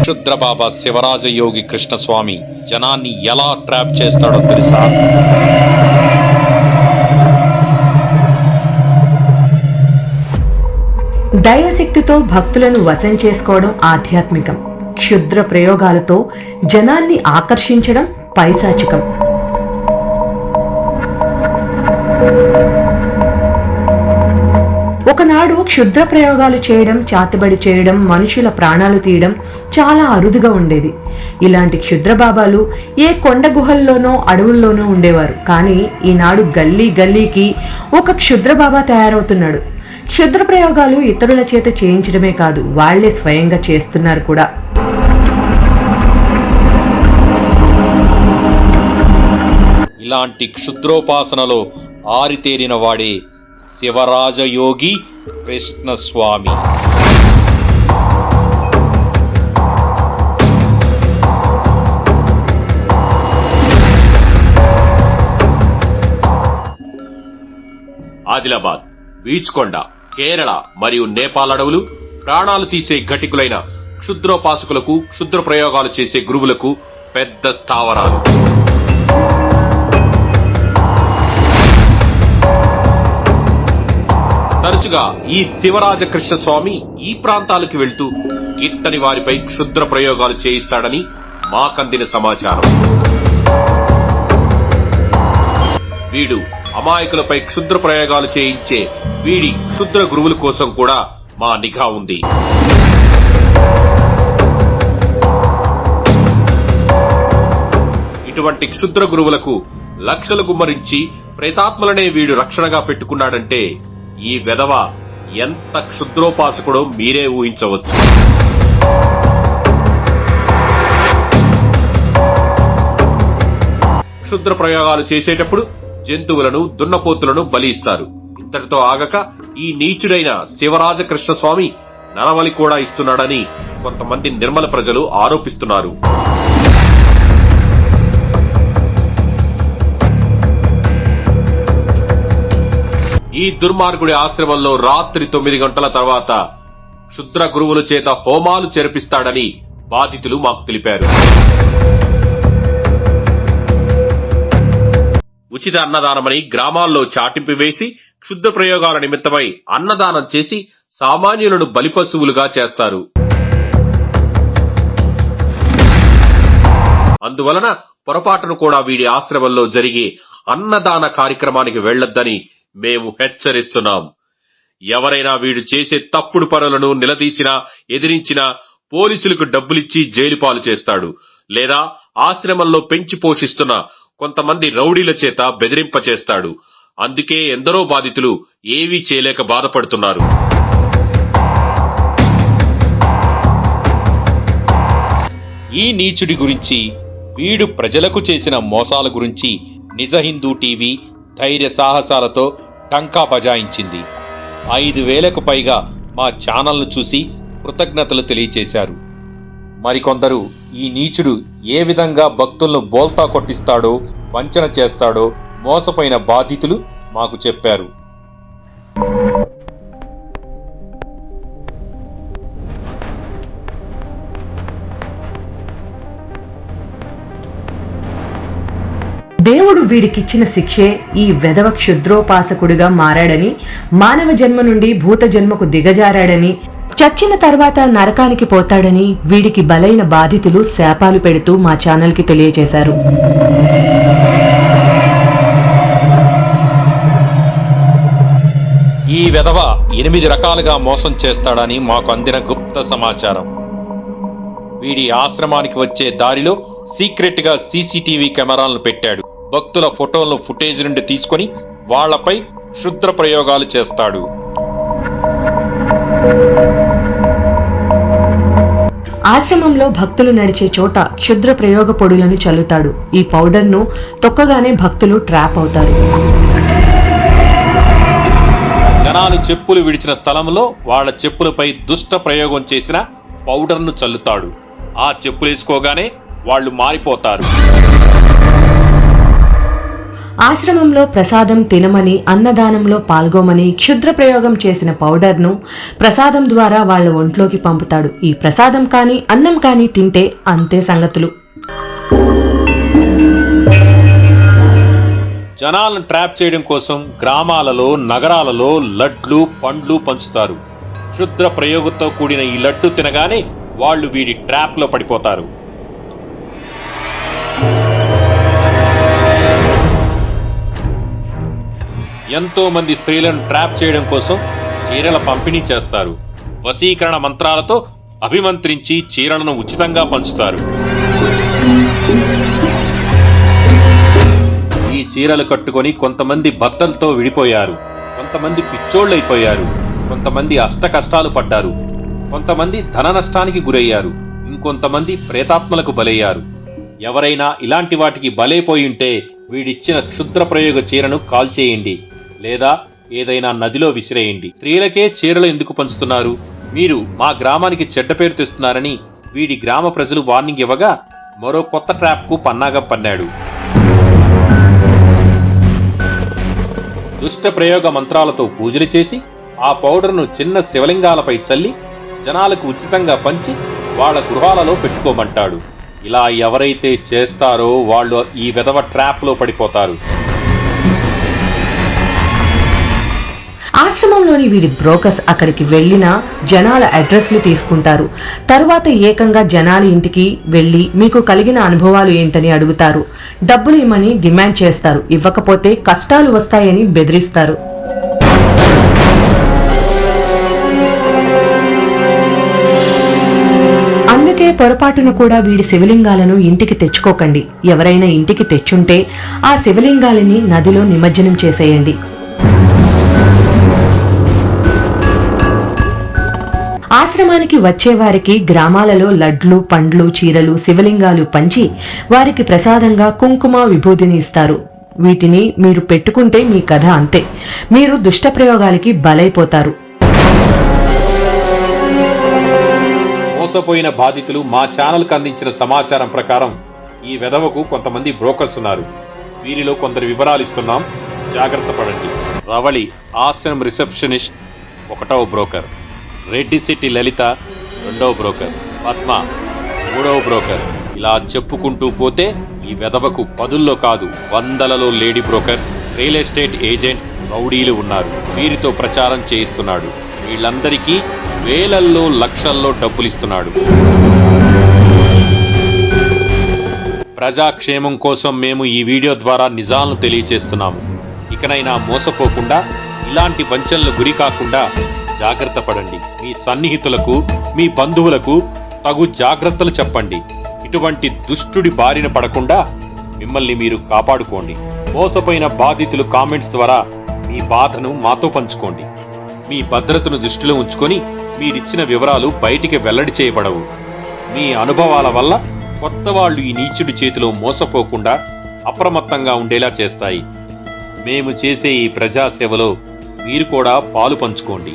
క్షుద్రబాబా శివరాజయోగి కృష్ణస్వామి జనాన్ని ఎలా ట్రాప్ చేస్తాడో తెలుసా? దైవశక్తితో భక్తులను వశం చేసుకోవడం ఆధ్యాత్మికం, క్షుద్ర ప్రయోగాలతో జనాన్ని ఆకర్షించడం పైశాచికం. ఒకనాడు క్షుద్ర ప్రయోగాలు చేయడం, చాతిబడి చేయడం, మనుషుల ప్రాణాలు తీయడం చాలా అరుదుగా ఉండేది. ఇలాంటి క్షుద్ర బాబాలు ఏ కొండ గుహల్లోనో అడవుల్లోనో ఉండేవారు. కానీ ఈనాడు గల్లీ గల్లీకి ఒక క్షుద్ర బాబా తయారవుతున్నాడు. క్షుద్ర ప్రయోగాలు ఇతరుల చేత చేయించడమే కాదు, వాళ్లే స్వయంగా చేస్తున్నారు కూడా. ఇలాంటి క్షుద్రోపాసనలో ఆరితేరిన వాడే శివరాజయోగి కృష్ణస్వామి. ఆదిలాబాద్, బీచ్కొండ, కేరళ మరియు నేపాల్ అడవులు ప్రాణాలు తీసే ఘటికులైన క్షుద్రోపాసకులకు, క్షుద్ర ప్రయోగాలు చేసే గురువులకు పెద్ద స్థావరాలు. తరచుగా ఈ శివరాజ కృష్ణస్వామి ఈ ప్రాంతాలకు వెళ్తూ గిట్టని వారిపై క్షుద్ర ప్రయోగాలు చేయిస్తాడని మాకందిన సమాచారం. వీడు అమాయకులపై క్షుద్ర ప్రయోగాలు చేయించే వీడి క్షుద్ర గురువుల కోసం కూడా మా నిఘా ఉంది. ఇటువంటి క్షుద్ర గురువులకు లక్షలు గుమ్మరించి ప్రేతాత్మలనే వీడు రక్షణగా పెట్టుకున్నాడంటే ఈ వెధవ ఎంత క్షుద్రోపాసకుడో మీరే ఊహించవచ్చు. క్షుద్ర ప్రయోగాలు చేసేటప్పుడు జంతువులను, దున్నపోతులను బలి ఇస్తారు. ఇంతటితో ఆగక ఈ నీచుడైన శివరాజ కృష్ణస్వామి నరబలి కూడా ఇస్తున్నాడని కొంతమంది నిర్మల ప్రజలు ఆరోపిస్తున్నారు. ఈ దుర్మార్గుడి ఆశ్రమంలో రాత్రి 9 గంటల తర్వాత క్షుద్ర గురువుల చేత హోమాలు జరిపిస్తాడని బాధితులు మాకు తెలిపారు. ఉచిత అన్నదానమని గ్రామాల్లో చాటింపు వేసి క్షుద్ర ప్రయోగాల నిమిత్తమై అన్నదానం చేసి సామాన్యులను బలిపశువులుగా చేస్తారు. అందువలన పొరపాటును కూడా వీడి ఆశ్రమంలో జరిగే అన్నదాన కార్యక్రమానికి వెళ్లొద్దని మేము హెచ్చరిస్తున్నాం. ఎవరైనా వీడు చేసే తప్పుడు పనులను నిలదీసినా, ఎదిరించినా పోలీసులకు డబ్బులిచ్చి జైలు పాలు చేస్తాడు, లేదా ఆశ్రమంలో పెంచి పోషిస్తున్న కొంతమంది రౌడీల చేత బెదిరింపచేస్తాడు. అందుకే ఎందరో బాధితులు ఏవీ చేయలేక బాధపడుతున్నారు. ఈ నీచుడి గురించి, వీడు ప్రజలకు చేసిన మోసాల గురించి నిజ హిందూ టీవీ ధైర్య సాహసాలతో టంకా బజాయించింది. 5,000కు పైగా మా ఛానల్ను చూసి కృతజ్ఞతలు తెలియచేశారు. మరికొందరు ఈ నీచుడు ఏ విధంగా భక్తులను బోల్తా కొట్టిస్తాడో, వంచన చేస్తాడో మోసపోయిన బాధితులు మాకు చెప్పారు. దేవుడు వీడికిచ్చిన శిక్షే ఈ వెధవ క్షుద్రోపాసకుడిగా మారాడని, మానవ జన్మ నుండి భూత జన్మకు దిగజారాడని, చచ్చిన తర్వాత నరకానికి పోతాడని వీడికి బలైన బాధితులు శాపాలు పెడుతూ మా ఛానల్ కి తెలియజేశారు. ఈ వెధవ 8 రకాలుగా మోసం చేస్తాడని మాకు అందిన గుప్త సమాచారం. వీడి ఆశ్రమానికి వచ్చే దారిలో సీక్రెట్ గా సీసీటీవీ కెమెరాలను పెట్టాడు. భక్తుల ఫోటోలను ఫుటేజ్ నుండి తీసుకొని వాళ్లపై క్షుద్ర ప్రయోగాలు చేస్తాడు. ఆశ్రమంలో భక్తులు నడిచే చోట క్షుద్ర ప్రయోగ పొడులను చల్లుతాడు. ఈ పౌడర్ ను తొక్కగానే భక్తులు ట్రాప్ అవుతారు. జనాలు చెప్పులు విడిచిన స్థలంలో వాళ్ల చెప్పులపై దుష్ట ప్రయోగం చేసిన పౌడర్ను చల్లుతాడు. ఆ చెప్పులేసుకోగానే వాళ్ళు మారిపోతారు. ఆశ్రమంలో ప్రసాదం తినమని, అన్నదానంలో పాల్గొమని క్షుద్ర ప్రయోగం చేసిన పౌడర్ను ప్రసాదం ద్వారా వాళ్ళ ఒంట్లోకి పంపుతాడు. ఈ ప్రసాదం కానీ అన్నం కానీ తింటే అంతే సంగతులు. జనాలను ట్రాప్ చేయడం కోసం గ్రామాలలో, నగరాలలో లడ్లు, పండ్లు పంచుతారు. క్షుద్ర ప్రయోగంతో కూడిన ఈ లడ్డు తినగానే వాళ్ళు వీడి ట్రాప్ లో పడిపోతారు. ఎంతో మంది స్త్రీలను ట్రాప్ చేయడం కోసం చీరల పంపిణీ చేస్తారు. వశీకరణ మంత్రాలతో అభిమంత్రించి చీరలను ఉచితంగా పంచుతారు. ఈ చీరలు కట్టుకొని కొంతమంది భర్తలతో విడిపోయారు, కొంతమంది పిచ్చోళ్లైపోయారు, కొంతమంది అష్ట కష్టాలు పడ్డారు, కొంతమంది ధన నష్టానికి గురయ్యారు, ఇంకొంతమంది ప్రేతాత్మలకు బలయ్యారు. ఎవరైనా ఇలాంటి వాటికి బలైపోయి ఉంటే వీడిచ్చిన క్షుద్ర ప్రయోగ చీరను కాల్చేయండి, లేదా ఏదైనా నదిలో విసిరేయండి. స్త్రీలకే చీరలు ఎందుకు పంచుతున్నారు? మీరు మా గ్రామానికి చెడ్డ పేరు తెస్తున్నారని వీడి గ్రామ ప్రజలు వార్నింగ్ ఇవ్వగా మరో కొత్త ట్రాప్ కు పన్నాగం పన్నాడు. దుష్ట ప్రయోగ మంత్రాలతో పూజలు చేసి ఆ పౌడర్ను చిన్న శివలింగాలపై చల్లి జనాలకు ఉచితంగా పంచి వాళ్ళ గృహాలలో పెట్టుకోమంటాడు. ఇలా ఎవరైతే చేస్తారో వాళ్ళు ఈ విధవ ట్రాప్ లో పడిపోతారు. ఆశ్రమంలోని వీడి బ్రోకర్స్ అక్కడికి వెళ్లిన జనాల అడ్రస్లు తీసుకుంటారు. తరువాత ఏకంగా జనాల ఇంటికి వెళ్లి మీకు కలిగిన అనుభవాలు ఏంటని అడుగుతారు. డబ్బులు ఇమ్మని డిమాండ్ చేస్తారు. ఇవ్వకపోతే కష్టాలు వస్తాయని బెదిరిస్తారు. అందుకే పొరపాటున కూడా వీడి శివలింగాలను ఇంటికి తెచ్చుకోకండి. ఎవరైనా ఇంటికి తెచ్చుంటే ఆ శివలింగాలని నదిలో నిమజ్జనం చేసేయండి. ఆశ్రమానికి వచ్చేవారికి గ్రామాలలో లడ్లు, పండ్లు, చీరలు, శివలింగాలు పంచి వారికి ప్రసాదంగా కుంకుమ, విభూతిని ఇస్తారు. వీటిని మీరు పెట్టుకుంటే మీ కథ అంతే. మీరు దుష్ట ప్రయోగాలకి బలైపోతారు. మోసపోయిన బాధితులు మా ఛానల్కు అందించిన సమాచారం ప్రకారం ఈ వెధవకు కొంతమంది బ్రోకర్స్ ఉన్నారు. వీరిలో కొందరు వివరాలు ఇస్తున్నాం, జాగ్రత్త పడండి. రవళి ఆశ్రమ్ రిసెప్షనిస్ట్ 1వ బ్రోకర్, రెడ్డి సిటీ లలిత 2వ బ్రోకర్, పద్మ 3వ బ్రోకర్. ఇలా చెప్పుకుంటూ పోతే ఈ వెధవకు 10ల్లో కాదు 100లలో lady brokers, real estate agent, రౌడీలు ఉన్నారు. వీరితో ప్రచారం చేయిస్తున్నాడు. వీళ్ళందరికీ వేలల్లో, లక్షల్లో డబ్బులిస్తున్నాడు. ప్రజాక్షేమం కోసం మేము ఈ వీడియో ద్వారా నిజాలను తెలియచేస్తున్నాము. ఇకనైనా మోసపోకుండా, ఇలాంటి వంచనలు గురి కాకుండా జాగ్రత్త పడండి. మీ సన్నిహితులకు, మీ బంధువులకు తగు జాగ్రత్తలు చెప్పండి. ఇటువంటి దుష్టుడి బారిన పడకుండా మిమ్మల్ని మీరు కాపాడుకోండి. మోసపోయిన బాధితులు కామెంట్స్ ద్వారా మీ బాధను మాతో పంచుకోండి. మీ భద్రతను దృష్టిలో ఉంచుకొని మీరిచ్చిన వివరాలు బయటికి వెల్లడి చేయబడవు. మీ అనుభవాల వల్ల కొత్త వాళ్ళు ఈ నీచుడి చేతిలో మోసపోకుండా అప్రమత్తంగా ఉండేలా చేస్తాయి. మేము చేసే ఈ ప్రజాసేవలో మీరు కూడా పాలు పంచుకోండి.